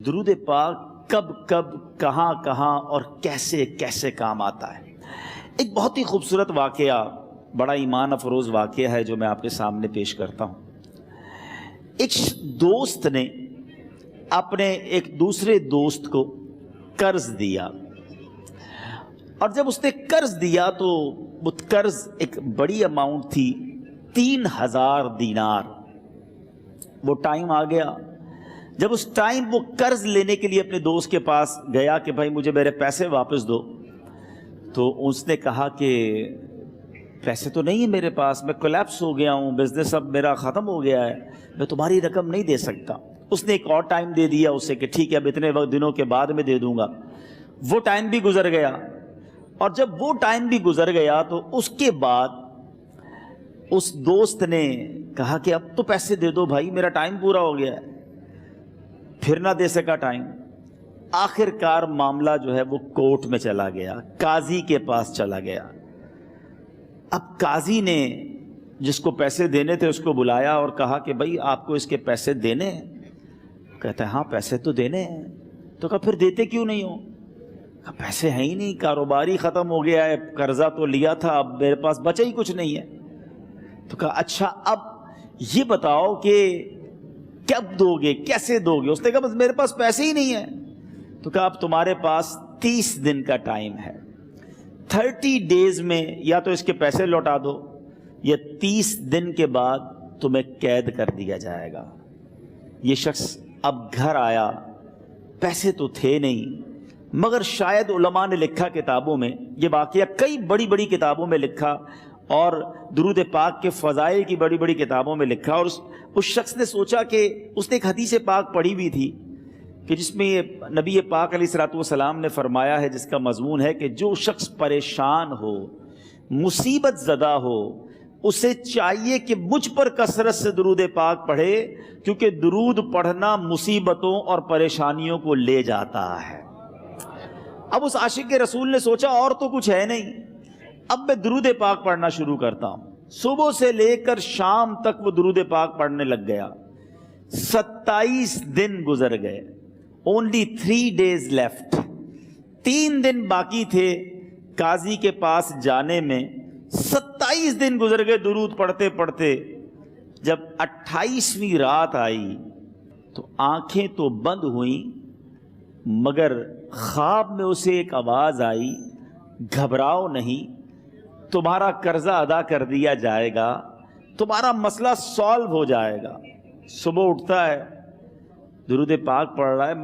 درود پاک کب کب کہاں کہاں اور کیسے کیسے کام آتا ہے۔ ایک بہت ہی خوبصورت واقعہ، بڑا ایمان افروز واقعہ ہے جو میں آپ کے سامنے پیش کرتا ہوں۔ ایک دوست نے اپنے ایک دوسرے دوست کو قرض دیا، اور جب اس نے قرض دیا تو وہ قرض ایک بڑی اماؤنٹ تھی، 3000 دینار۔ وہ ٹائم آ گیا جب اس ٹائم وہ قرض لینے کے لیے اپنے دوست کے پاس گیا کہ بھائی مجھے میرے پیسے واپس دو، تو اس نے کہا کہ پیسے تو نہیں ہے میرے پاس، میں کولیپس ہو گیا ہوں، بزنس اب میرا ختم ہو گیا ہے، میں تمہاری رقم نہیں دے سکتا۔ اس نے ایک اور ٹائم دے دیا اسے کہ ٹھیک ہے اب اتنے وقت دنوں کے بعد میں دے دوں گا۔ وہ ٹائم بھی گزر گیا، اور جب وہ ٹائم بھی گزر گیا تو اس کے بعد اس دوست نے کہا کہ اب تو پیسے دے دو بھائی، میرا ٹائم پورا ہو گیا ہے۔ پھر نہ دے سکا ٹائم۔ آخر کار معاملہ جو ہے وہ کورٹ میں چلا گیا، قاضی کے پاس چلا گیا۔ اب قاضی نے جس کو پیسے دینے تھے اس کو بلایا اور کہا کہ بھائی آپ کو اس کے پیسے دینے ہیں؟ کہتا ہے ہاں پیسے تو دینے ہیں۔ تو کہا پھر دیتے کیوں نہیں ہو؟ کہا پیسے ہیں ہی نہیں، کاروبار ہی ختم ہو گیا ہے، قرضہ تو لیا تھا اب میرے پاس بچا ہی کچھ نہیں ہے۔ تو کہا اچھا اب یہ بتاؤ کہ کب دو گے، کیسے دو گے؟ اس نے کہا بس میرے پاس پیسے ہی نہیں ہیں۔ تو کہا اب تمہارے پاس 30 دن کا ٹائم ہے، 30 ڈیز میں یا تو اس کے پیسے لوٹا دو یا 30 دن کے بعد تمہیں قید کر دیا جائے گا۔ یہ شخص اب گھر آیا، پیسے تو تھے نہیں، مگر شاید علماء نے لکھا کتابوں میں، یہ واقعہ کئی بڑی بڑی کتابوں میں لکھا اور درود پاک کے فضائل کی بڑی بڑی کتابوں میں لکھا، اور اس شخص نے سوچا کہ اس نے ایک حدیث پاک پڑھی ہوئی تھی کہ جس میں یہ نبی پاک علیہ الصلوۃ والسلام نے فرمایا ہے، جس کا مضمون ہے کہ جو شخص پریشان ہو، مصیبت زدہ ہو، اسے چاہیے کہ مجھ پر کثرت سے درود پاک پڑھے، کیونکہ درود پڑھنا مصیبتوں اور پریشانیوں کو لے جاتا ہے۔ اب اس عاشق رسول نے سوچا اور تو کچھ ہے نہیں، اب میں درود پاک پڑھنا شروع کرتا ہوں۔ صبح سے لے کر شام تک وہ درود پاک پڑھنے لگ گیا۔ 27 دن گزر گئے، only 3 days left، 3 دن باقی تھے قاضی کے پاس جانے میں۔ 27 دن گزر گئے درود پڑھتے پڑھتے۔ جب 28ویں رات آئی تو آنکھیں تو بند ہوئیں، مگر خواب میں اسے ایک آواز آئی، گھبراؤ نہیں، تمہارا قرضہ ادا کر دیا جائے گا، تمہارا مسئلہ سالو ہو جائے گا۔ صبح اٹھتا ہے، درود پاک پڑھ رہا ہے،